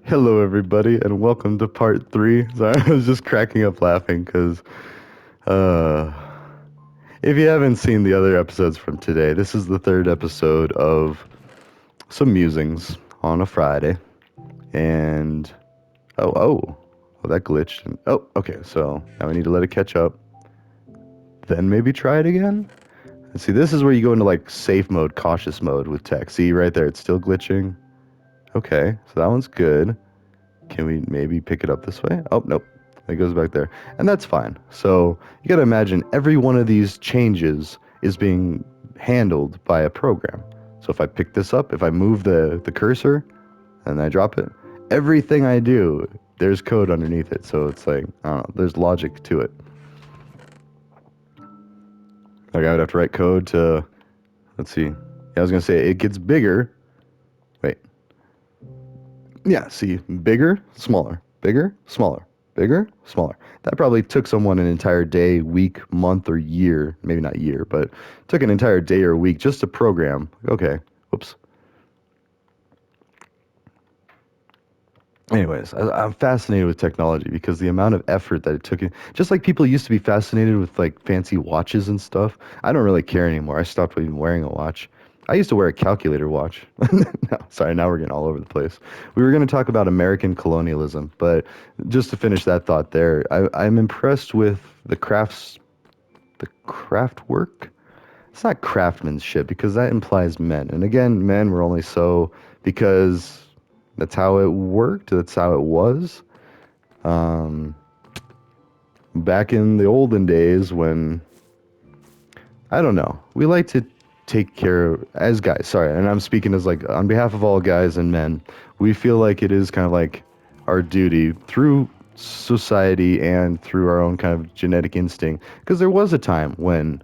Hello, everybody, and welcome to part three. Sorry, I was just cracking up laughing because uh, if you haven't seen the other episodes from today, this is the third episode of some musings on a Friday. And well, that glitched. And, okay, so now we need to let it catch up, then maybe try it again. And see, this is where you go into like safe mode, cautious mode with tech. See, right there, it's still glitching. Okay, so that one's good. Can we maybe pick it up this way? Oh, nope. It goes back there. And that's fine. So you gotta imagine every one of these changes is being handled by a program. So if I pick this up, if I move the cursor and I drop it, everything I do, there's code underneath it. So it's like, I don't know, there's logic to it. Like I would have to write code to, let's see. Yeah, I was gonna say it gets bigger. Wait. Yeah, see, bigger, smaller, bigger, smaller, bigger, smaller. That probably took someone an entire day, week, month, or year. Maybe not year, but took an entire day or week just to program. Okay, whoops. Anyways, I'm fascinated with technology because the amount of effort that it took, just like people used to be fascinated with like fancy watches and stuff. I don't really care anymore. I stopped even wearing a watch. I used to wear a calculator watch. No, sorry, now we're getting all over the place. We were going to talk about American colonialism, but just to finish that thought there, I'm impressed with the craft work. It's not craftsmanship because that implies men. And again, men were only so because that's how it worked. That's how it was. Um, Back in the olden days when, I don't know, we like to take care of, as guys, sorry, and I'm speaking as like on behalf of all guys and men, we feel like it is kind of like our duty through society and through our own kind of genetic instinct. Because there was a time when,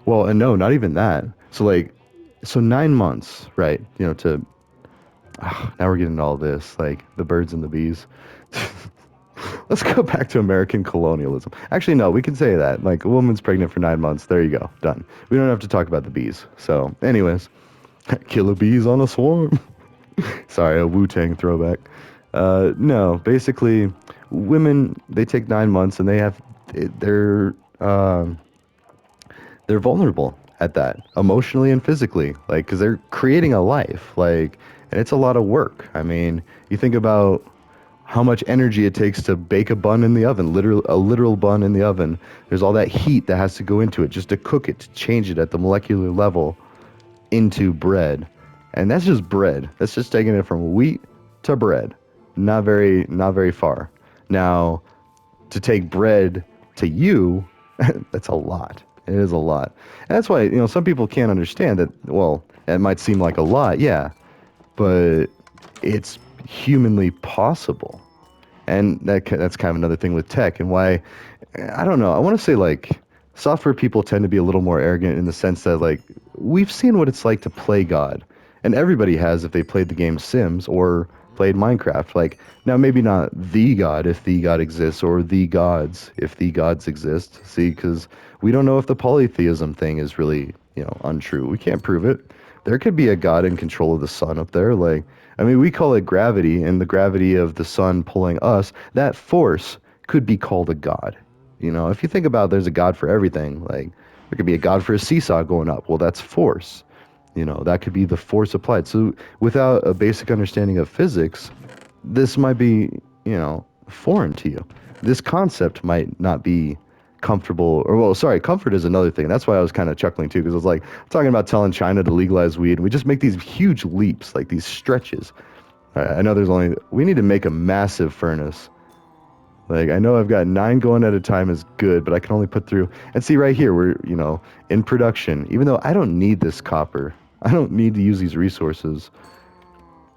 well, and no, not even that. So like, so 9 months, right? You know, to now we're getting all this, like the birds and the bees. Let's go back to American colonialism. Actually, no, we can say that. Like, a woman's pregnant for 9 months. There you go. Done. We don't have to talk about the bees. So, anyways, killer bees on a swarm. Sorry, a Wu-Tang throwback. No, basically, women, they take 9 months and they're, um, they're vulnerable at that, emotionally and physically. Like, because they're creating a life. Like, and it's a lot of work. I mean, you think about how much energy it takes to bake a bun in the oven, a literal bun in the oven. There's all that heat that has to go into it just to cook it, to change it at the molecular level into bread. And that's just bread. That's just taking it from wheat to bread. Not very far. Now, to take bread to you, that's a lot. It is a lot. And that's why, some people can't understand that, well, it might seem like a lot, yeah, but it's humanly possible. And that's kind of another thing with tech and why, I don't know, I want to say like software people tend to be a little more arrogant in the sense that like we've seen what it's like to play God. And everybody has if they played the game Sims or played Minecraft. Like now maybe not the God if the God exists or the gods if the gods exist. See, because we don't know if the polytheism thing is really, untrue. We can't prove it. There could be a God in control of the sun up there. Like, I mean, we call it gravity, and the gravity of the sun pulling us, that force could be called a God. If you think about it, there's a God for everything. Like, there could be a God for a seesaw going up. Well, that's force. That could be the force applied. So without a basic understanding of physics, this might be, foreign to you. This concept might not be comfortable, or well, sorry, comfort is another thing. That's why I was kind of chuckling too, because I was like talking about telling China to legalize weed, and we just make these huge leaps, like these stretches. I know we need to make a massive furnace. Like, I know I've got 9 going at a time is good, but I can only put through, and see right here, we're, in production, even though I don't need this copper, I don't need to use these resources.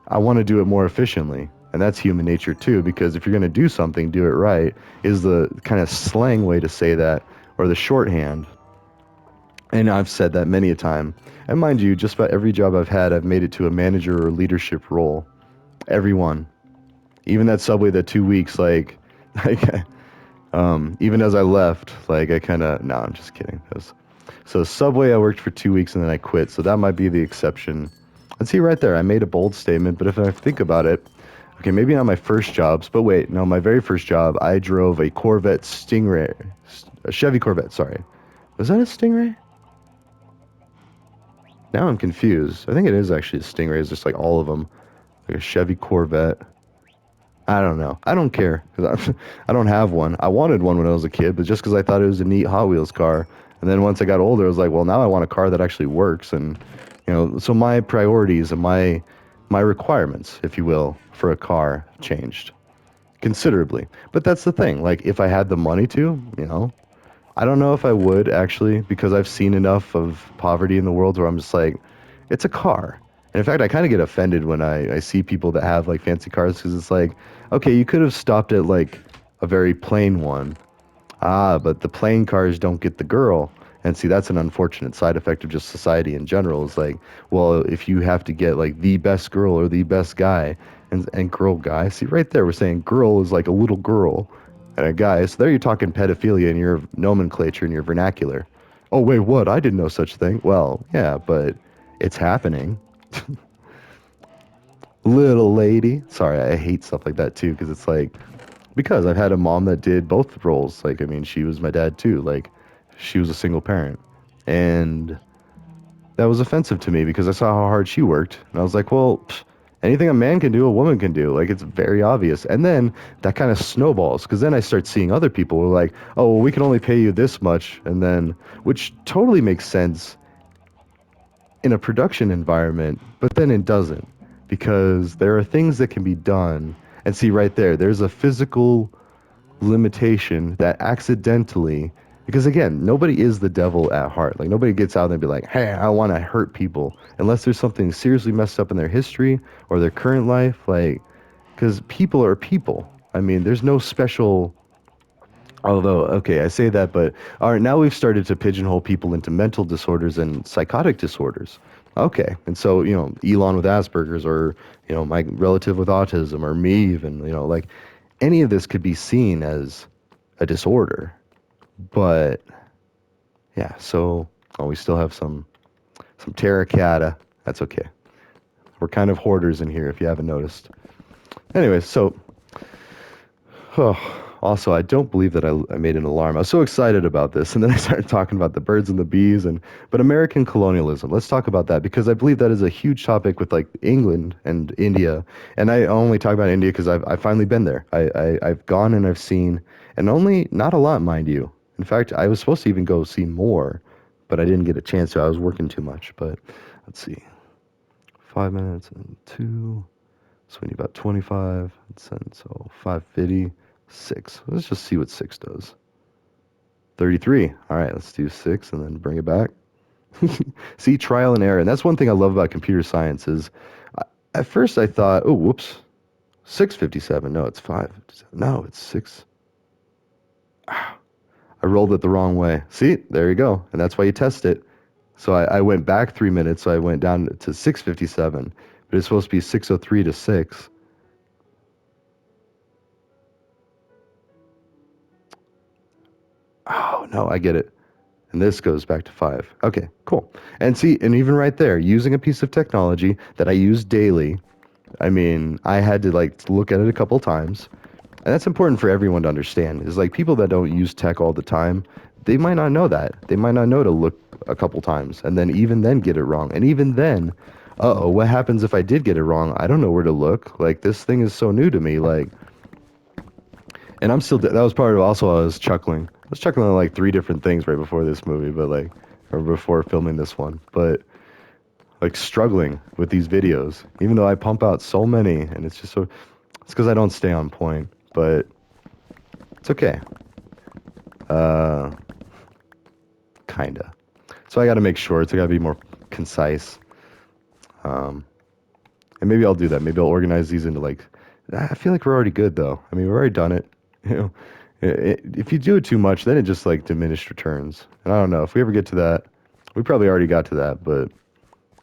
I want to do it more efficiently. And that's human nature too, because if you're going to do something, do it right, is the kind of slang way to say that, or the shorthand. And I've said that many a time. And mind you, just about every job I've had, I've made it to a manager or leadership role. Every one. Even that Subway, that 2 weeks, like, even as I left, like, I kind of, no, I'm just kidding. So Subway, I worked for 2 weeks and then I quit. So that might be the exception. And see right there, I made a bold statement, but if I think about it, Okay, maybe not my first jobs, but wait, no, my very first job, I drove a Corvette Stingray, a Chevy Corvette. Sorry, was that a Stingray? Now I'm confused. I think it is actually a Stingray. It's just like all of them, like a Chevy Corvette. I don't know. I don't care because I don't have one. I wanted one when I was a kid, but just because I thought it was a neat Hot Wheels car. And then once I got older, I was like, well, now I want a car that actually works. And so my priorities and my requirements, if you will, for a car changed considerably. But that's the thing. Like, if I had the money to, I don't know if I would actually, because I've seen enough of poverty in the world where I'm just like, it's a car. And in fact, I kind of get offended when I see people that have like fancy cars because it's like, okay, you could have stopped at like a very plain one. Ah, but the plain cars don't get the girl. And see, that's an unfortunate side effect of just society in general. It's like, well, if you have to get like the best girl or the best guy and girl guy, see right there, we're saying girl is like a little girl and a guy. So there you're talking pedophilia in your nomenclature, in your vernacular. Oh, wait, what? I didn't know such thing. Well, yeah, but it's happening. Little lady. Sorry, I hate stuff like that too because it's like, because I've had a mom that did both roles. Like, I mean, she was my dad too. Like, she was a single parent. And that was offensive to me because I saw how hard she worked. And I was like, well, anything a man can do, a woman can do. Like, it's very obvious. And then that kind of snowballs because then I start seeing other people who are like, oh, well, we can only pay you this much. And then, which totally makes sense in a production environment, but then it doesn't because there are things that can be done. And see, right there, there's a physical limitation that accidentally, because again, nobody is the devil at heart. Like, nobody gets out there and be like, hey, I want to hurt people unless there's something seriously messed up in their history or their current life. Like, because people are people. I mean, there's no special. Although, okay, I say that, but all right, now we've started to pigeonhole people into mental disorders and psychotic disorders. Okay, and so, Elon with Asperger's, or, my relative with autism, or me even, like any of this could be seen as a disorder. But yeah, so, oh, we still have some terracotta. That's okay. We're kind of hoarders in here, if you haven't noticed. Anyway, so oh, also, I don't believe that I made an alarm. I was so excited about this, and then I started talking about the birds and the bees, but American colonialism. Let's talk about that because I believe that is a huge topic with like England and India. And I only talk about India because I've finally been there. I've gone and I've seen, and only not a lot, mind you. In fact, I was supposed to even go see more, but I didn't get a chance to. I was working too much. But let's see, 5 minutes and two. So we need about 25, so 550, 6. Let's just see what 6 does. 33. All right, let's do 6 and then bring it back. See, trial and error. And that's one thing I love about computer science is at first I thought, oh, whoops, 657. No, it's 557. No, it's 6. I rolled it the wrong way. See, there you go. And that's why you test it. So I went back 3 minutes, so I went down to 657. But it's supposed to be 603 to 6. Oh, no, I get it. And this goes back to 5. Okay, cool. And see, and even right there, using a piece of technology that I use daily, I mean, I had to like look at it a couple times. And that's important for everyone to understand. Is like people that don't use tech all the time, they might not know that. They might not know to look a couple times and then even then get it wrong. And even then, uh-oh, what happens if I did get it wrong? I don't know where to look. Like, this thing is so new to me. Like, and I'm still, that was part of also I was chuckling. I was chuckling at like 3 different things right before this movie, but like, or before filming this one. But like struggling with these videos, even though I pump out so many and it's just so, it's because I don't stay on point, but it's okay. Uh, Kinda. So I got to make shorts. I got to be more concise. Um, and maybe I'll do that. Maybe I'll organize these into like, I feel like we're already good though. I mean, we've already done it. You know, if you do it too much, then it just like diminished returns. And I don't know if we ever get to that. We probably already got to that, but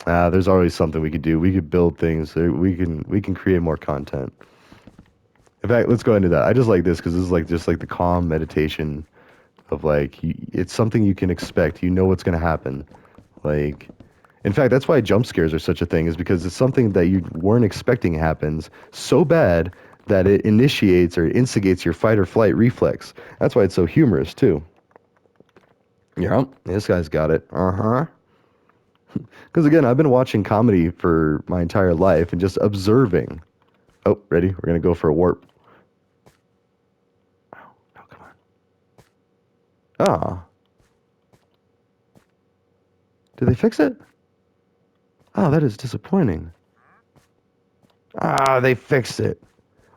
there's always something we could do. We could build things. We can create more content. In fact, let's go into that. I just like this because this is like just like the calm meditation of like it's something you can expect. You know what's gonna happen. Like, In fact, that's why jump scares are such a thing, is because it's something that you weren't expecting happens so bad that it initiates or instigates your fight or flight reflex. That's why it's so humorous too. Yeah, this guy's got it. Uh-huh. Because again, I've been watching comedy for my entire life and just observing. Oh, ready? We're gonna go for a warp. Oh, no, come on. Ah, did they fix it? Oh, that is disappointing. Ah, they fixed it.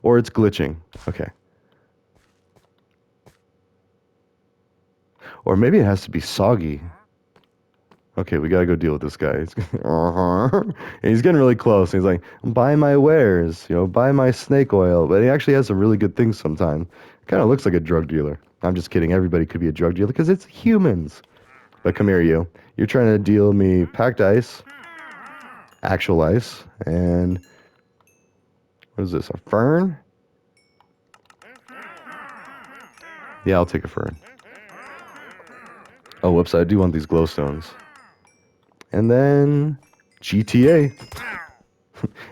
Or it's glitching. Okay. Or maybe it has to be soggy. Okay, we gotta go deal with this guy. Uh-huh. And he's getting really close. He's like, buy my wares, buy my snake oil. But he actually has some really good things sometimes. Kind of looks like a drug dealer. I'm just kidding. Everybody could be a drug dealer because it's humans. But come here, you. You're trying to deal me packed ice, actual ice, and what is this? A fern? Yeah, I'll take a fern. Oh, whoops! I do want these glowstones. And then GTA.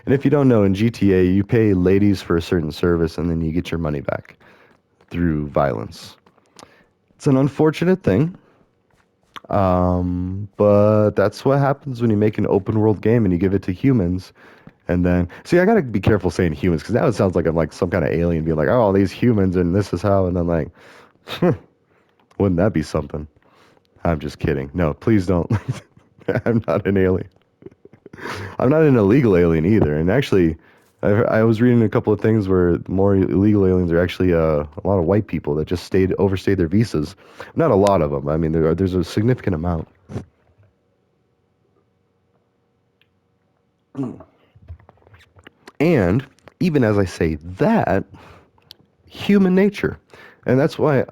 And if you don't know, in GTA, you pay ladies for a certain service and then you get your money back through violence. It's an unfortunate thing, but that's what happens when you make an open world game and you give it to humans. And then, see, I gotta be careful saying humans because now it sounds like I'm like some kind of alien being like, oh, these humans and this is how. And then, like, wouldn't that be something? I'm just kidding. No, please don't. I'm not an alien. I'm not an illegal alien either. And actually, I was reading a couple of things where more illegal aliens are actually a lot of white people that just overstayed their visas. Not a lot of them. I mean, there's a significant amount. And even as I say that, human nature, and that's why.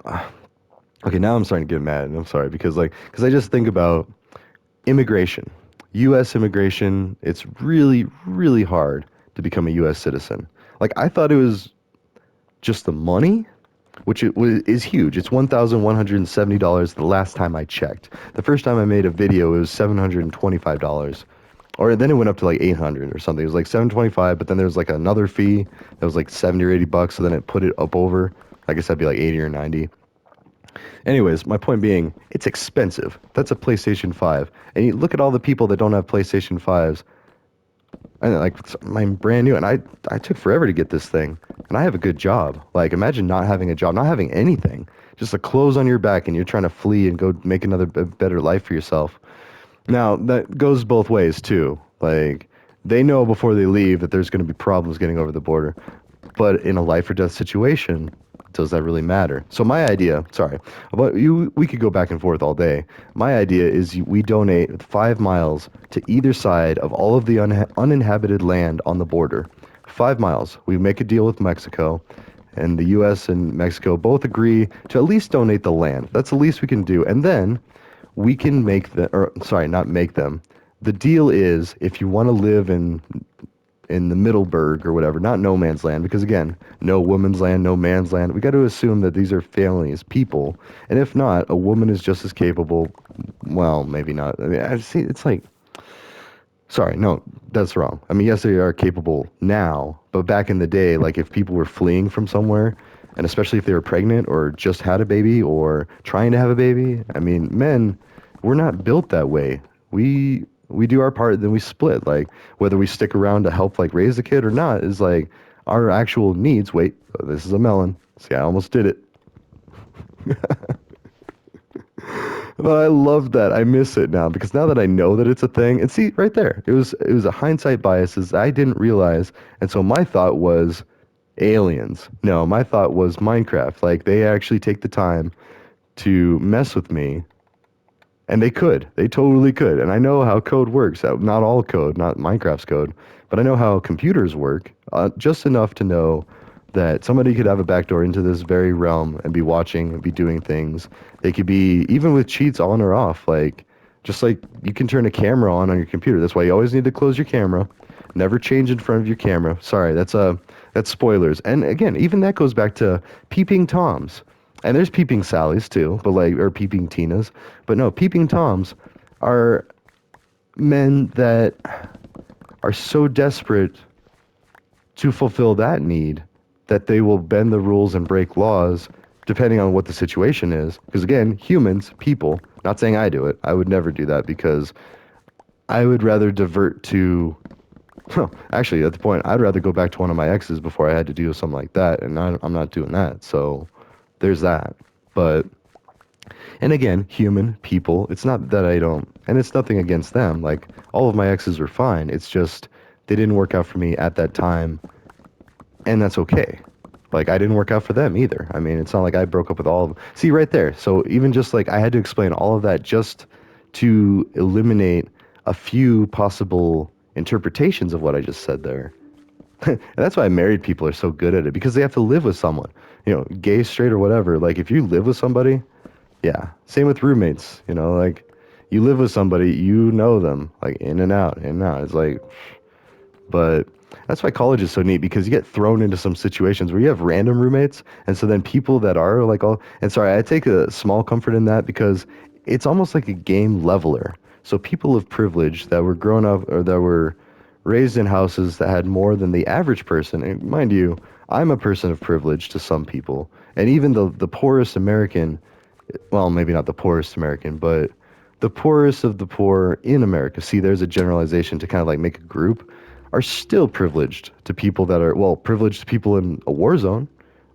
Okay, now I'm starting to get mad. And I'm sorry because I just think about immigration, U.S. immigration. It's really, really hard to become a U.S. citizen. Like I thought it was just the money, which is huge. It's $1,170 the last time I checked. The first time I made a video, it was $725. Or then it went up to like 800 or something. It was like 725, but then there was like another fee that was like 70 or 80 bucks, so then it put it up over. I guess that'd be like 80 or 90. Anyways, my point being, it's expensive. That's a PlayStation 5. And you look at all the people that don't have PlayStation 5s, and like I'm brand new, and I took forever to get this thing, and I have a good job. Like imagine not having a job, not having anything, just the clothes on your back, and you're trying to flee and go make another better life for yourself. Now that goes both ways too. Like they know before they leave that there's going to be problems getting over the border, but in a life or death situation, does that really matter? So my idea, sorry, about you, we could go back and forth all day. My idea is we donate 5 miles to either side of all of the uninhabited land on the border. 5 miles. We make a deal with Mexico, and the U.S. and Mexico both agree to at least donate the land. That's the least we can do, and then we can make the, or sorry, not make them. The deal is if you want to live in the Middleburg or whatever, not no man's land, because again, no woman's land, no man's land. We got to assume that these are families, people, and if not, a woman is just as capable. Well, maybe not. I mean, I see. It's like, sorry, no, that's wrong. I mean, yes, they are capable now, but back in the day, like if people were fleeing from somewhere, and especially if they were pregnant or just had a baby or trying to have a baby, I mean, men, we're not built that way. We do our part, then we split. Like whether we stick around to help like raise the kid or not is like our actual needs. Wait, this is a melon. See, I almost did it. But I love that. I miss it now because now that I know that it's a thing, and see right there, it was a hindsight biases I didn't realize, and so my thought was aliens. No, my thought was Minecraft. Like they actually take the time to mess with me. And they could. They totally could. And I know how code works. Not all code, not Minecraft's code, but I know how computers work just enough to know that somebody could have a backdoor into this very realm and be watching and be doing things. They could be, even with cheats on or off, like, just like you can turn a camera on your computer. That's why you always need to close your camera. Never change in front of your camera. Sorry, that's spoilers. And again, even that goes back to peeping Toms. And there's peeping Sallys too, but like or peeping Tinas. But no, peeping Toms are men that are so desperate to fulfill that need that they will bend the rules and break laws depending on what the situation is. Because again, humans, people, not saying I do it, I would never do that because I would rather divert to, actually, at the point, I'd rather go back to one of my exes before I had to deal with something like that. And I'm not doing that. So there's that. But, and again, human, people, it's not that I don't, and it's nothing against them. Like, all of my exes were fine. It's just, they didn't work out for me at that time, and that's okay. Like, I didn't work out for them either. I mean, it's not like I broke up with all of them. See, right there. So even just like I had to explain all of that just to eliminate a few possible interpretations of what I just said there. And that's why married people are so good at it because they have to live with someone, gay, straight, or whatever. Like, if you live with somebody, yeah. Same with roommates, like you live with somebody, you know them, like in and out, in and out. It's like, but that's why college is so neat because you get thrown into some situations where you have random roommates. And so then people that are like all, and sorry, I take a small comfort in that because it's almost like a game leveler. So people of privilege that were grown up or that were raised in houses that had more than the average person. And mind you, I'm a person of privilege to some people. And even the poorest American, well, maybe not the poorest American, but the poorest of the poor in America, see, there's a generalization to kind of like make a group, are still privileged to people that are, well, privileged to people in a war zone.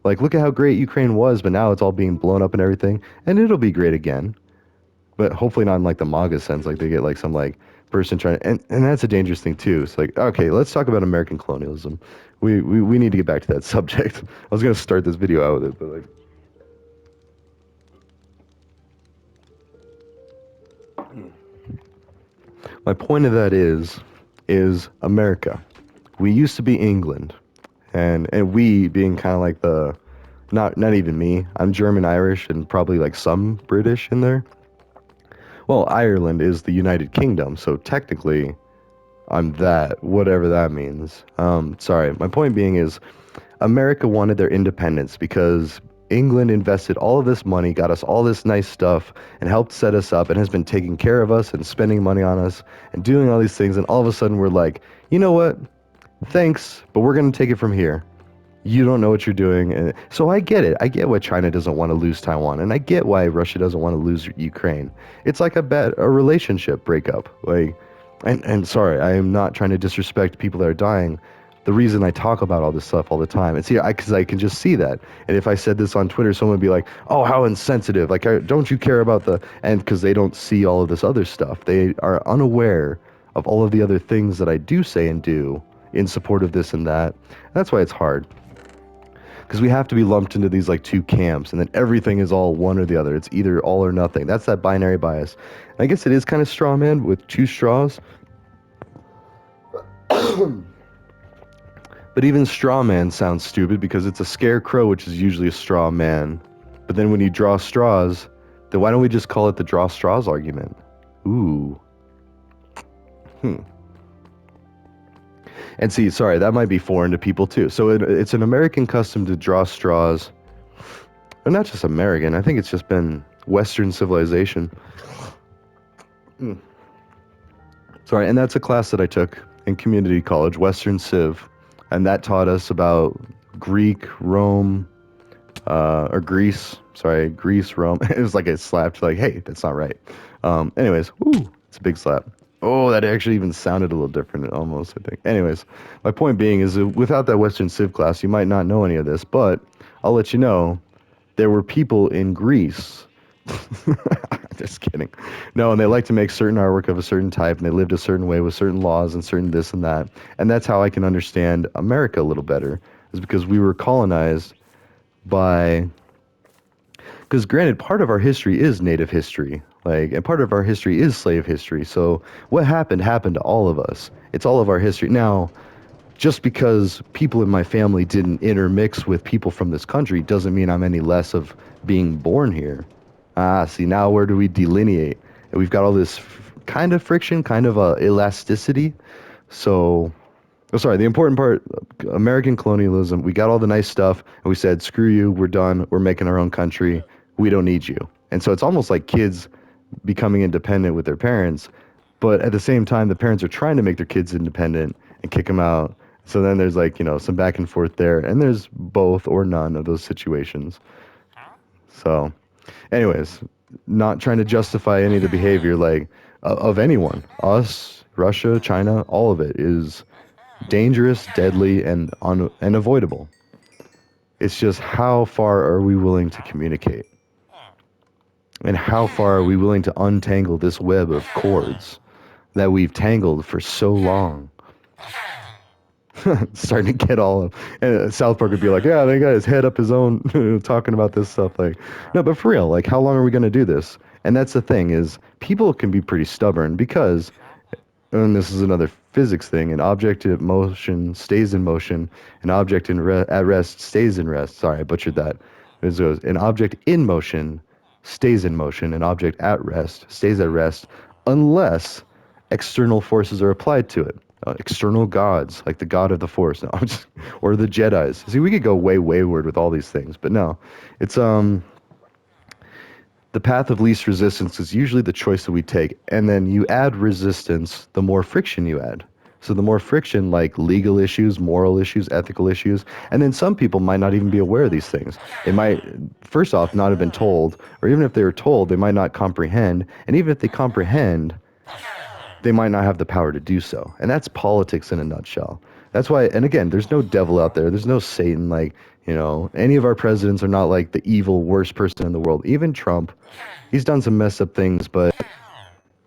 Like, look at how great Ukraine was, but now it's all being blown up and everything, and it'll be great again. But hopefully not in like the MAGA sense, like they get like some like person trying to, and that's a dangerous thing too. It's like, okay, let's talk about American colonialism. We need to get back to that subject. I was gonna start this video out with it, but like, my point of that is America. We used to be England, and we being kind of like the, not even me. I'm German, Irish, and probably like some British in there. Well, Ireland is the United Kingdom, so technically I'm that, whatever that means. Sorry, my point being is America wanted their independence because England invested all of this money, got us all this nice stuff, and helped set us up, and has been taking care of us and spending money on us and doing all these things. And all of a sudden, we're like, you know what? Thanks, but we're going to take it from here. You don't know what you're doing. And so I get it. I get why China doesn't want to lose Taiwan, and I get why Russia doesn't want to lose Ukraine. It's like a relationship breakup. Like, and sorry, I am not trying to disrespect people that are dying. The reason I talk about all this stuff all the time, it's here because I can just see that. And if I said this on Twitter, someone would be like, "Oh, how insensitive! Like, don't you care about the?" And because they don't see all of this other stuff, they are unaware of all of the other things that I do say and do in support of this and that. That's why it's hard because we have to be lumped into these like two camps, and then everything is all one or the other. It's either all or nothing. That's that binary bias. And I guess it is kind of straw man with two straws. But even straw man sounds stupid because it's a scarecrow, which is usually a straw man. But then when you draw straws, then why don't we just call it the draw straws argument? Ooh. Hmm. And see, sorry, that might be foreign to people too. So it's an American custom to draw straws. But not just American. I think it's just been Western civilization. Mm. Sorry, and that's a class that I took in community college, Western Civ. And that taught us about Greek, Rome, or Greece. Sorry, Greece, Rome. It was like a slap. Like, hey, that's not right. Anyways, woo, it's a big slap. Oh, that actually even sounded a little different, almost, I think. Anyways, my point being is that without that Western Civ class, you might not know any of this, but I'll let you know there were people in Greece. Just kidding. No, and they like to make certain artwork of a certain type, and they lived a certain way with certain laws and certain this and that. And that's how I can understand America a little better, is because we were colonized by, because granted, part of our history is native history, like, and part of our history is slave history. So what happened to all of us. It's all of our history. Now, just because people in my family didn't intermix with people from this country doesn't mean I'm any less of being born here. Ah, see, now where do we delineate? And we've got all this kind of friction, kind of elasticity. So, oh, sorry, the important part, American colonialism, we got all the nice stuff, and we said, screw you, we're done, we're making our own country, we don't need you. And so it's almost like kids becoming independent with their parents. But at the same time, the parents are trying to make their kids independent and kick them out. So then there's like, some back and forth there. And there's both or none of those situations. So, anyways, not trying to justify any of the behavior, like, of anyone. Us, Russia, China, all of it is dangerous, deadly, and unavoidable. It's just how far are we willing to communicate? And how far are we willing to untangle this web of cords that we've tangled for so long? Starting to get all of, and South Park would be like, yeah, they got his head up his own talking about this stuff. Like, no, but for real, like, how long are we going to do this? And that's the thing is people can be pretty stubborn because, and this is another physics thing, an object in motion stays in motion, an object at rest stays in rest. Sorry, I butchered that. It goes, an object in motion stays in motion, an object at rest stays at rest unless external forces are applied to it. External gods, like the god of the force, no, or the Jedis. See, we could go way wayward with all these things, but no, it's the path of least resistance is usually the choice that we take, and then you add resistance, the more friction you add. So the more friction, like legal issues, moral issues, ethical issues, and then some people might not even be aware of these things. They might, first off, not have been told, or even if they were told, they might not comprehend, and even if they comprehend, they might not have the power to do so. And that's politics in a nutshell. That's why, and again, there's no devil out there. There's no Satan. Like, any of our presidents are not like the evil, worst person in the world. Even Trump, he's done some messed up things, but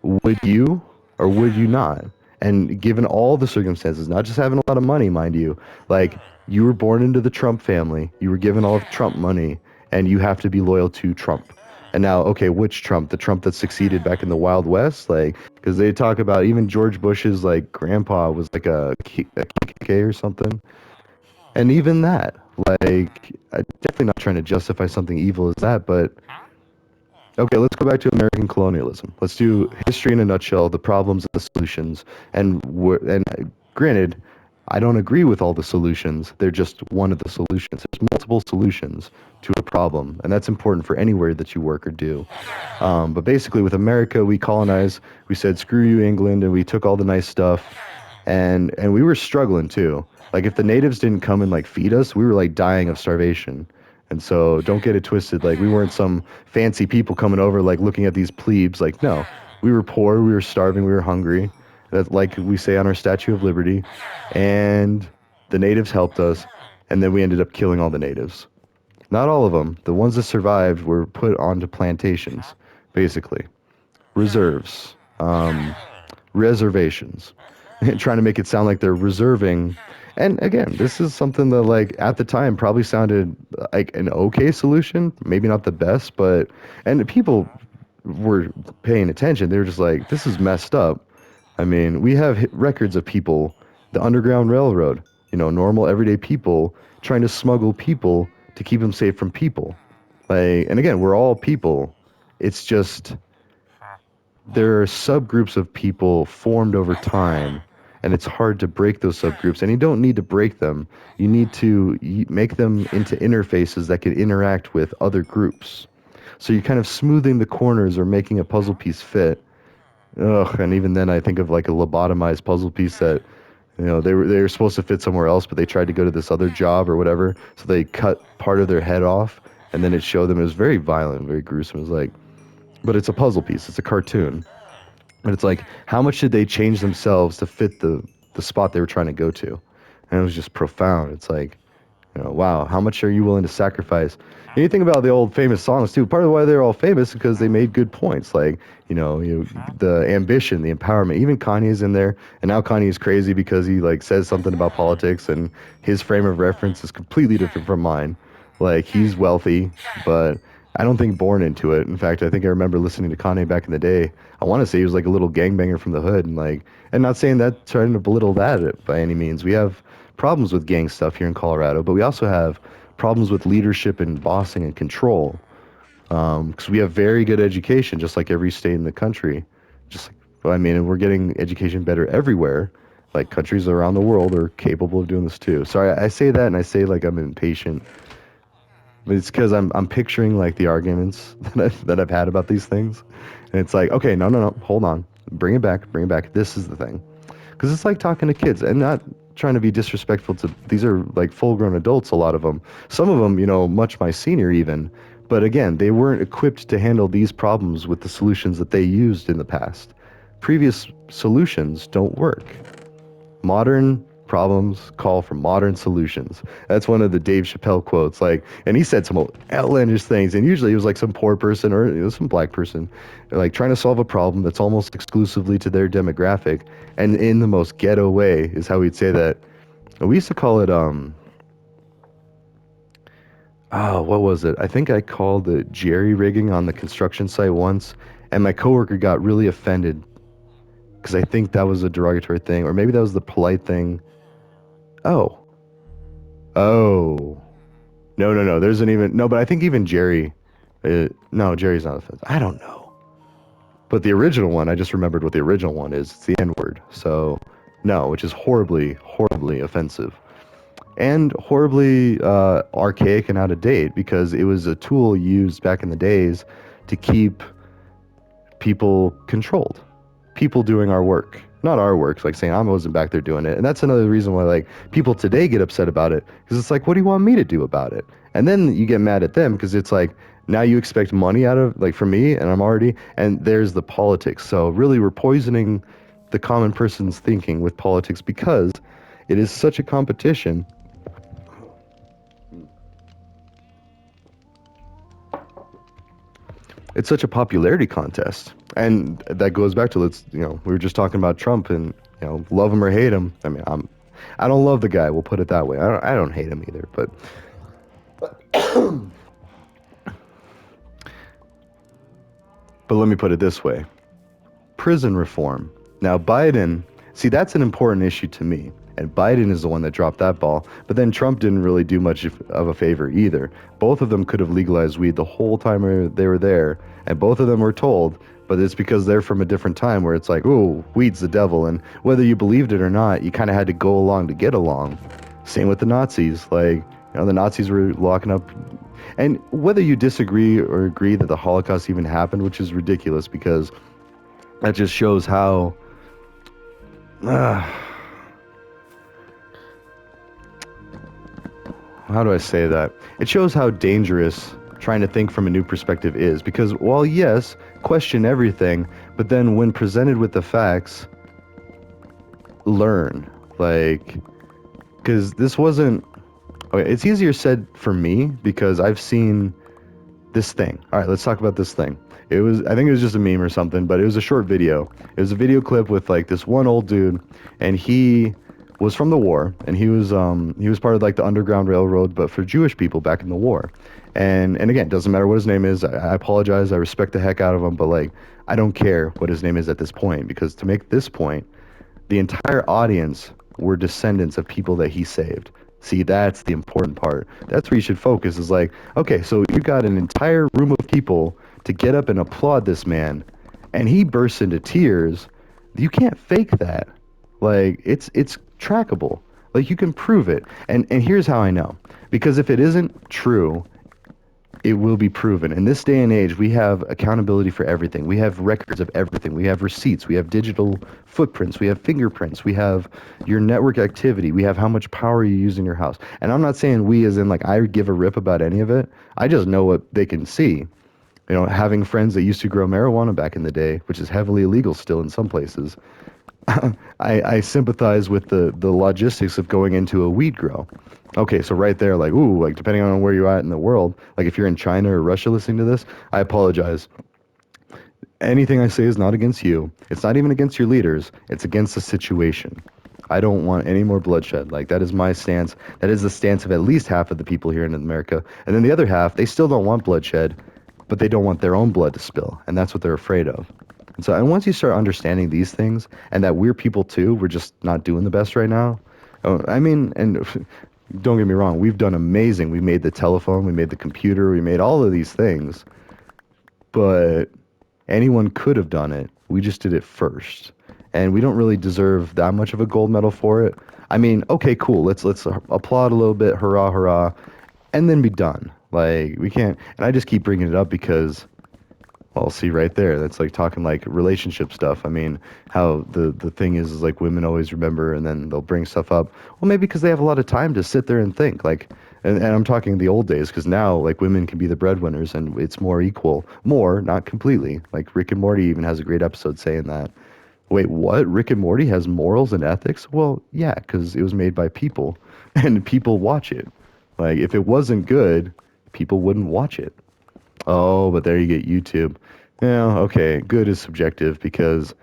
would you or would you not? And given all the circumstances, not just having a lot of money, mind you, like you were born into the Trump family, you were given all of Trump money, and you have to be loyal to Trump. And now, okay, which Trump? The Trump that succeeded back in the Wild West? Like, because they talk about even George Bush's like grandpa was like a KKK or something. And even that, like, I'm definitely not trying to justify something evil as that, but okay, let's go back to American colonialism. Let's do history in a nutshell, the problems and the solutions. And granted, I don't agree with all the solutions. They're just one of the solutions. There's multiple solutions to a problem, and that's important for anywhere that you work or do. But basically, with America, we colonized. We said, "Screw you, England," and we took all the nice stuff, and we were struggling too. Like if the natives didn't come and like feed us, we were like dying of starvation. And so don't get it twisted. Like we weren't some fancy people coming over like looking at these plebes. Like no, we were poor, we were starving, we were hungry. That's like we say on our Statue of Liberty. And the natives helped us, and then we ended up killing all the natives. Not all of them. The ones that survived were put onto plantations, basically. Reserves. Reservations. Trying to make it sound like they're reserving. And again, this is something that like at the time probably sounded like an okay solution, maybe not the best, but and people were paying attention. They were just like, this is messed up. I mean, we have records of people, the Underground Railroad, normal everyday people trying to smuggle people to keep them safe from people. Like, and again, we're all people. It's just there are subgroups of people formed over time, and it's hard to break those subgroups. And you don't need to break them. You need to make them into interfaces that can interact with other groups. So you're kind of smoothing the corners or making a puzzle piece fit. Ugh, and even then I think of like a lobotomized puzzle piece that, they were supposed to fit somewhere else, but they tried to go to this other job or whatever. So they cut part of their head off, and then it showed them. It was very violent, very gruesome. It was like, but it's a puzzle piece. It's a cartoon. But it's like, how much did they change themselves to fit the spot they were trying to go to? And it was just profound. It's like, wow, how much are you willing to sacrifice? And you think about the old famous songs too. Part of why they're all famous is because they made good points, like the ambition, the empowerment. Even Kanye's in there, and now Kanye's crazy because he like says something about politics, and his frame of reference is completely different from mine. Like he's wealthy, but I don't think born into it. In fact, I think I remember listening to Kanye back in the day. I want to say he was like a little gangbanger from the hood, and like, and not saying that trying to belittle that by any means. We have problems with gang stuff here in Colorado, but we also have problems with leadership and bossing and control. Because we have very good education, just like every state in the country. Just like, well, I mean, and we're getting education better everywhere. Like countries around the world are capable of doing this too. Sorry, I say that and I say like I'm impatient, but it's because I'm picturing like the arguments that I've had about these things, and it's like, okay, no, hold on. bring it back. This is the thing. Because it's like talking to kids and not trying to be disrespectful to, these are like full grown adults, a lot of them. Some of them, much my senior even. But again, they weren't equipped to handle these problems with the solutions that they used in the past. Previous solutions don't work. Modern problems call for modern solutions. That's one of the Dave Chappelle quotes. Like, and he said some outlandish things. And usually it was like some poor person or some black person, like trying to solve a problem that's almost exclusively to their demographic, and in the most ghetto way is how we'd say that. We used to call it what was it? I think I called it jerry rigging on the construction site once, and my coworker got really offended because I think that was a derogatory thing, or maybe that was the polite thing. Oh, oh, no, no, no. There's an even no, but I think even Jerry, no, Jerry's not offensive. I don't know, but the original one, I just remembered what the original one is. It's the N word. So, no, which is horribly, horribly offensive and horribly archaic and out of date because it was a tool used back in the days to keep people controlled, people doing our work, not our work, like saying I wasn't back there doing it. And that's another reason why like people today get upset about it because it's like, what do you want me to do about it? And then you get mad at them because it's like, now you expect money out of like from me and I'm already, and there's the politics. So really we're poisoning the common person's thinking with politics because it is such a competition. It's such a popularity contest. And that goes back to we were just talking about Trump and, love him or hate him. I mean, I don't love the guy. We'll put it that way. I don't hate him either, but let me put it this way. Prison reform. Now, Biden, see, that's an important issue to me. And Biden is the one that dropped that ball. But then Trump didn't really do much of a favor either. Both of them could have legalized weed the whole time they were there. And both of them were told, but it's because they're from a different time where it's like, oh, weed's the devil. And whether you believed it or not, you kind of had to go along to get along. Same with the Nazis. Like, the Nazis were locking up. And whether you disagree or agree that the Holocaust even happened, which is ridiculous because that just shows how how do I say that? It shows how dangerous trying to think from a new perspective is. Because while yes, question everything, but then when presented with the facts, learn. Like, because this wasn't. Okay, it's easier said for me because I've seen this thing. All right, let's talk about this thing. I think it was just a meme or something, but it was a short video. It was a video clip with like this one old dude, and he was from the war, and he was part of like the Underground Railroad, but for Jewish people back in the war. And again, doesn't matter what his name is. I apologize. I respect the heck out of him, but like I don't care what his name is at this point because to make this point, the entire audience were descendants of people that he saved. See, that's the important part. That's where you should focus is like, okay, so you got an entire room of people to get up and applaud this man, and he bursts into tears. You can't fake that. Like, it's trackable. Like, you can prove it. And here's how I know. Because if it isn't true, it will be proven. In this day and age, we have accountability for everything. We have records of everything. We have receipts. We have digital footprints. We have fingerprints. We have your network activity. We have how much power you use in your house. And I'm not saying we as in like I give a rip about any of it. I just know what they can see. Having friends that used to grow marijuana back in the day, which is heavily illegal still in some places, I sympathize with the logistics of going into a weed grow. Okay, so right there, like, ooh, like depending on where you're at in the world, like if you're in China or Russia listening to this, I apologize. Anything I say is not against you. It's not even against your leaders. It's against the situation. I don't want any more bloodshed. Like, that is my stance. That is the stance of at least half of the people here in America. And then the other half, they still don't want bloodshed, but they don't want their own blood to spill. And that's what they're afraid of. And once you start understanding these things and that we're people too, we're just not doing the best right now. I mean, and don't get me wrong, we've done amazing. We made the telephone, we made the computer, we made all of these things. But anyone could have done it. We just did it first. And we don't really deserve that much of a gold medal for it. I mean, okay, cool. Let's applaud a little bit, hurrah, hurrah, and then be done. Like, we can't. And I just keep bringing it up because Well, see right there, that's like talking like relationship stuff. I mean, how the thing is like women always remember and then they'll bring stuff up. Well, maybe because they have a lot of time to sit there and think. Like, and I'm talking the old days because now like women can be the breadwinners and it's more equal, more, not completely. Like Rick and Morty even has a great episode saying that. Wait, what? Rick and Morty has morals and ethics? Well, yeah, because it was made by people and people watch it. Like, if it wasn't good, people wouldn't watch it. Oh, but there you get YouTube. Yeah, okay, good is subjective because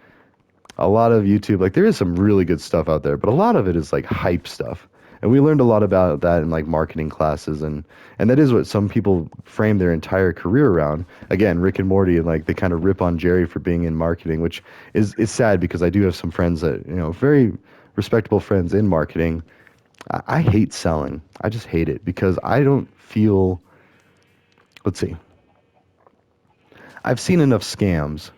a lot of YouTube, like there is some really good stuff out there, but a lot of it is like hype stuff. And we learned a lot about that in like marketing classes and that is what some people frame their entire career around. Again, Rick and Morty and like they kind of rip on Jerry for being in marketing, which is sad because I do have some friends that, very respectable friends in marketing. I hate selling. I just hate it because I don't feel, let's see. I've seen enough scams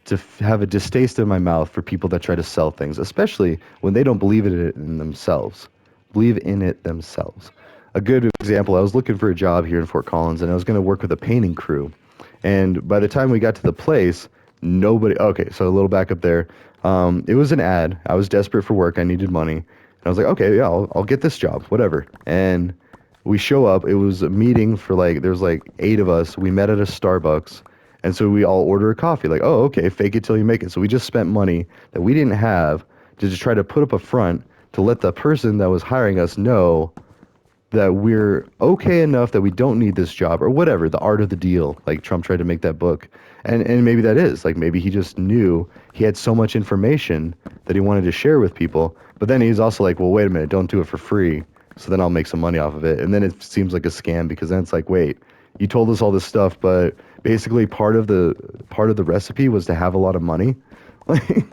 to have a distaste in my mouth for people that try to sell things, especially when they don't believe in it in themselves. Believe in it themselves. A good example, I was looking for a job here in Fort Collins and I was going to work with a painting crew. And by the time we got to the place, nobody, okay, so a little back up there. It was an ad. I was desperate for work. I needed money. And I was like, okay, yeah, I'll get this job, whatever. And we show up. It was a meeting for like, there's like 8 of us. We met at a Starbucks. And so we all order a coffee, like, oh, okay, fake it till you make it. So we just spent money that we didn't have to just try to put up a front to let the person that was hiring us know that we're okay enough that we don't need this job or whatever, the art of the deal. Like Trump tried to make that book. And maybe that is, like maybe he just knew he had so much information that he wanted to share with people. But then he's also like, well, wait a minute, don't do it for free. So then I'll make some money off of it. And then it seems like a scam because then it's like, wait, you told us all this stuff, but basically part of the recipe was to have a lot of money. Like,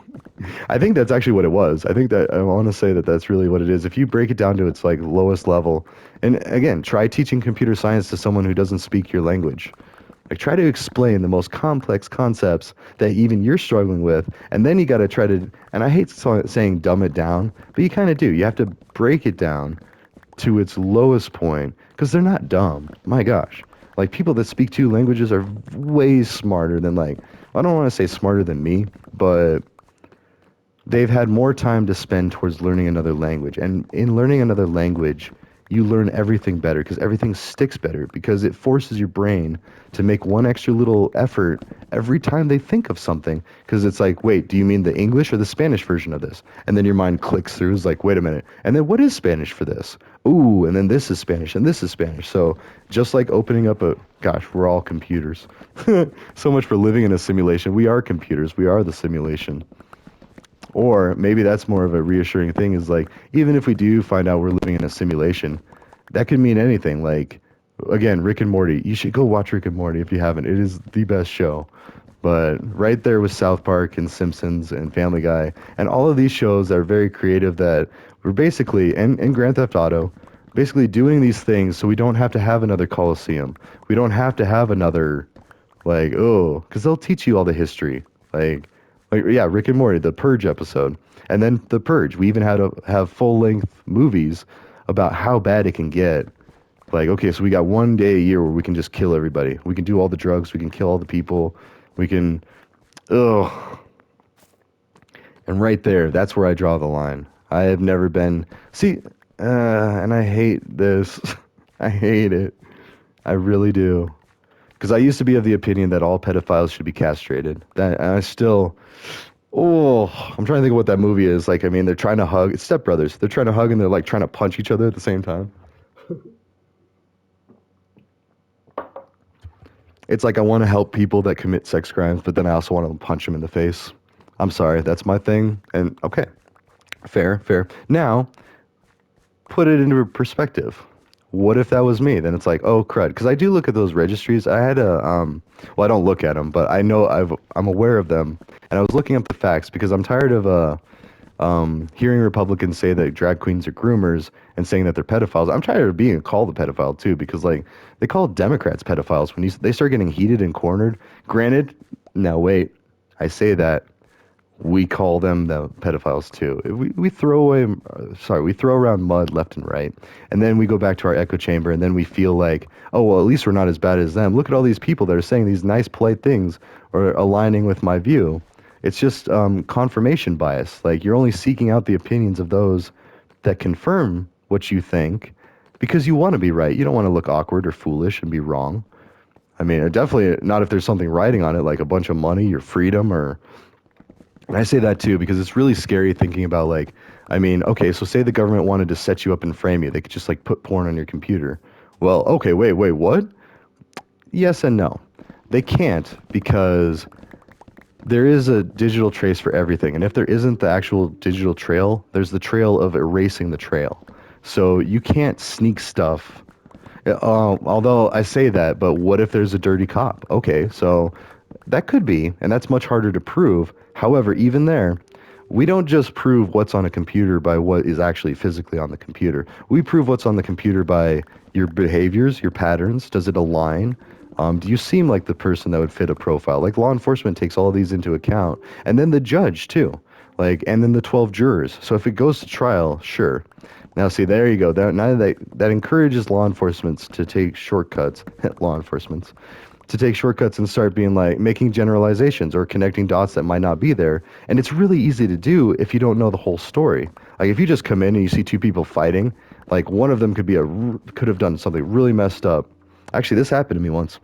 I think that's actually what it was. I think that I want to say that that's really what it is. If you break it down to its like lowest level, and again, try teaching computer science to someone who doesn't speak your language. Like try to explain the most complex concepts that even you're struggling with, and then you got to try to. And I hate saying dumb it down, but you kind of do. You have to break it down to its lowest point because they're not dumb. My gosh. Like people that speak two languages are way smarter than like I don't want to say smarter than me, but they've had more time to spend towards learning another language. And in learning another language, you learn everything better because everything sticks better because it forces your brain to make one extra little effort every time they think of something. Because it's like, wait, do you mean the English or the Spanish version of this? And then your mind clicks through, is like, wait a minute. And then what is Spanish for this? Ooh, and then this is Spanish and this is Spanish. So just like opening up a, gosh, we're all computers. So much for living in a simulation. We are computers. We are the simulation. Or maybe that's more of a reassuring thing is like, even if we do find out we're living in a simulation, that could mean anything. Like, again, Rick and Morty. You should go watch Rick and Morty if you haven't. It is the best show. But right there with South Park and Simpsons and Family Guy and all of these shows that are very creative that we're basically, and Grand Theft Auto, basically doing these things so we don't have to have another Coliseum. We don't have to have another, like, oh, because they'll teach you all the history. Like, yeah, Rick and Morty, the Purge episode, and then the Purge. We even had to have full length movies about how bad it can get. Like, okay, so we got one day a year where we can just kill everybody. We can do all the drugs. We can kill all the people. We can, ugh. And right there, that's where I draw the line. I have never been. See, and I hate this. I hate it. I really do. Because I used to be of the opinion that all pedophiles should be castrated. That and I still. Oh, I'm trying to think of what that movie is. Like, I mean, they're trying to hug. It's Step Brothers. They're trying to hug and they're like trying to punch each other at the same time. It's like I want to help people that commit sex crimes, but then I also want to punch them in the face. I'm sorry, that's my thing. And okay, fair, fair. Now, put it into perspective. What if that was me? Then it's like, oh crud, because I do look at those registries. I had a well, I don't look at them, but I know I'm aware of them, and I was looking up the facts because I'm tired of hearing Republicans say that drag queens are groomers and saying that they're pedophiles. I'm tired of being called a pedophile too because like they call Democrats pedophiles when they start getting heated and cornered. Granted, now wait, I say that we call them the pedophiles too. We throw away, we throw around mud left and right, and then we go back to our echo chamber, and then we feel like, oh well, at least we're not as bad as them. Look at all these people that are saying these nice, polite things or aligning with my view. It's just confirmation bias. Like you're only seeking out the opinions of those that confirm what you think because you want to be right. You don't want to look awkward or foolish and be wrong. I mean, definitely not if there's something writing on it, like a bunch of money, your freedom, or and I say that too because it's really scary thinking about like, I mean, okay, so say the government wanted to set you up and frame you, they could just like put porn on your computer. Well, okay, wait, what? Yes and no. They can't because there is a digital trace for everything, and if there isn't the actual digital trail, there's the trail of erasing the trail. So you can't sneak stuff. Although I say that, but what if there's a dirty cop? Okay, so that could be, and that's much harder to prove. However, even there, we don't just prove what's on a computer by what is actually physically on the computer. We prove what's on the computer by your behaviors, your patterns. Does it align? Do you seem like the person that would fit a profile? Like law enforcement takes all of these into account, and then the judge too, like, and then the 12 jurors. So if it goes to trial, sure. Now, see, there you go. Now that encourages law enforcement to take shortcuts. Law enforcement to take shortcuts and start being like making generalizations or connecting dots that might not be there. And it's really easy to do if you don't know the whole story. Like if you just come in and you see two people fighting, like one of them could have done something really messed up. Actually, this happened to me once.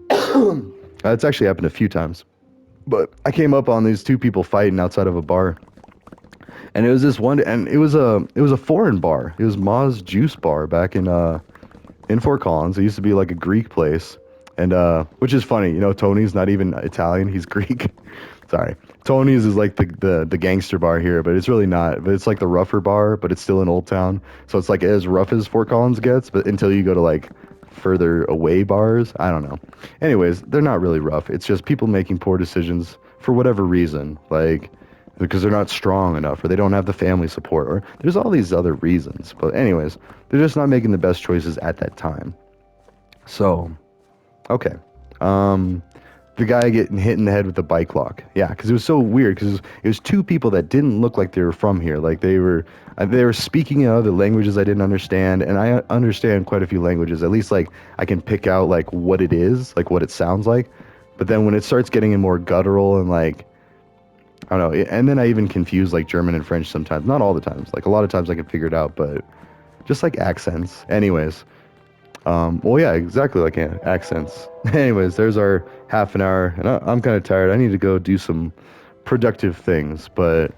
It's actually happened a few times. But I came up on these two people fighting outside of a bar, and it was this one, and it was a foreign bar. It was Ma's Juice Bar back in Fort Collins. It used to be like a Greek place, and which is funny. You know, Tony's not even Italian; he's Greek. Sorry, Tony's is like the gangster bar here, but it's really not. But it's like the rougher bar, but it's still in Old Town, so it's like as rough as Fort Collins gets. But until you go to like further away bars, I don't know. Anyways, they're not really rough. It's just people making poor decisions for whatever reason, like because they're not strong enough or they don't have the family support or there's all these other reasons. But anyways, they're just not making the best choices at that time. So, okay. Um, the guy getting hit in the head with the bike lock. Yeah, because it was so weird because it was two people that didn't look like they were from here. Like they were speaking in other languages I didn't understand, and I understand quite a few languages. At least like I can pick out like what it is, like what it sounds like. But then when it starts getting in more guttural and like I don't know, and then I even confuse like German and French sometimes. Not all the times. Like a lot of times I can figure it out, but just like accents. Anyways, well, yeah, exactly like accents. Anyways, there's our half an hour, and I'm kind of tired. I need to go do some productive things, but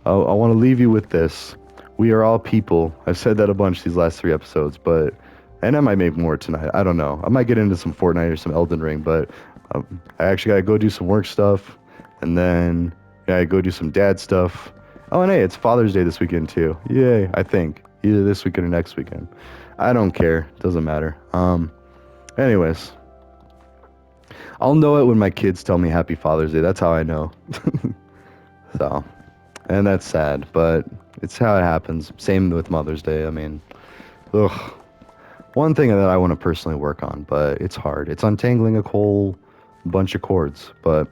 I want to leave you with this. We are all people. I've said that a bunch these last 3 episodes, but and I might make more tonight. I don't know. I might get into some Fortnite or some Elden Ring, but I actually gotta go do some work stuff, and then yeah, go do some dad stuff. Oh, and hey, it's Father's Day this weekend too. Yay! I think either this weekend or next weekend. I don't care. Doesn't matter. Anyways, I'll know it when my kids tell me Happy Father's Day. That's how I know. So, and that's sad, but it's how it happens. Same with Mother's Day. I mean, ugh. One thing that I want to personally work on, but it's hard. It's untangling a whole bunch of cords. But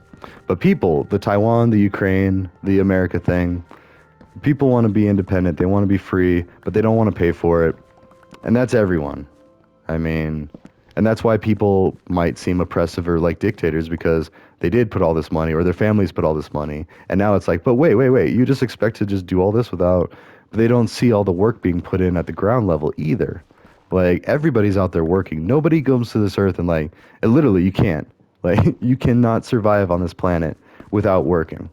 people, the Taiwan, the Ukraine, the America thing, people want to be independent. They want to be free, but they don't want to pay for it. And that's everyone. I mean, and that's why people might seem oppressive or like dictators because they did put all this money or their families put all this money. And now it's like, but wait. You just expect to just do all this without, but they don't see all the work being put in at the ground level either. Like everybody's out there working. Nobody comes to this earth and like, and literally you can't. Like you cannot survive on this planet without working.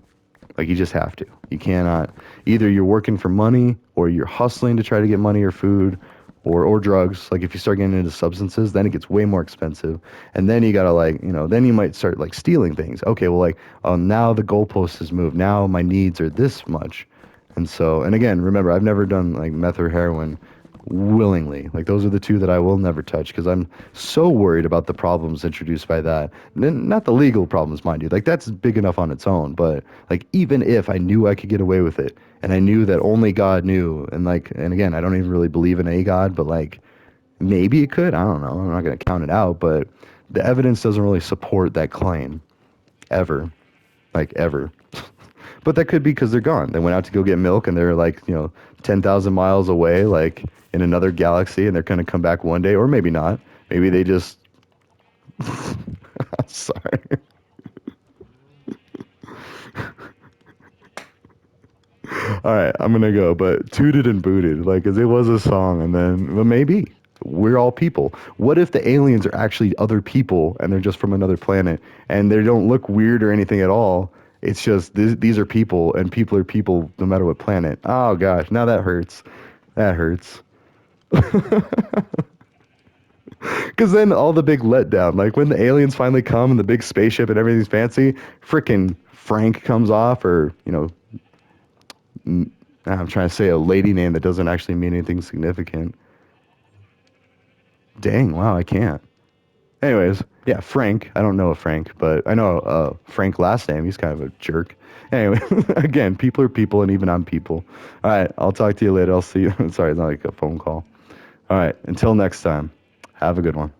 Like you just have to. You cannot. Either you're working for money or you're hustling to try to get money or food or drugs. Like if you start getting into substances, then it gets way more expensive. And then you gotta like, then you might start like stealing things. Okay, well like, now the goalpost has moved. Now my needs are this much. And so, and again, remember, I've never done like meth or heroin willingly. Like those are the two that I will never touch because I'm so worried about the problems introduced by that. Not the legal problems, mind you. Like that's big enough on its own, but like even if I knew I could get away with it and I knew that only God knew and like and again, I don't even really believe in a God, but like maybe it could. I don't know. I'm not going to count it out, but the evidence doesn't really support that claim ever. like ever. But that could be because they're gone. They went out to go get milk and they're like, 10,000 miles away, like in another galaxy, and they're going to come back one day, or maybe not. Maybe they just. Sorry. All right, I'm gonna go, but tooted and booted, like, 'cause it was a song, and then, well, maybe we're all people. What if the aliens are actually other people and they're just from another planet and they don't look weird or anything at all? It's just these are people, and people are people no matter what planet. Oh gosh, now that hurts. That hurts. Because then all the big letdown, like when the aliens finally come and the big spaceship and everything's fancy, frickin' Frank comes off, or I'm trying to say a lady name that doesn't actually mean anything significant. Dang, wow, I can't. Anyways, yeah, Frank. I don't know a Frank, but I know Frank last name. He's kind of a jerk. Anyway, again, people are people, and even I'm people. All right, I'll talk to you later. I'll see you. Sorry, it's not like a phone call. All right, until next time, have a good one.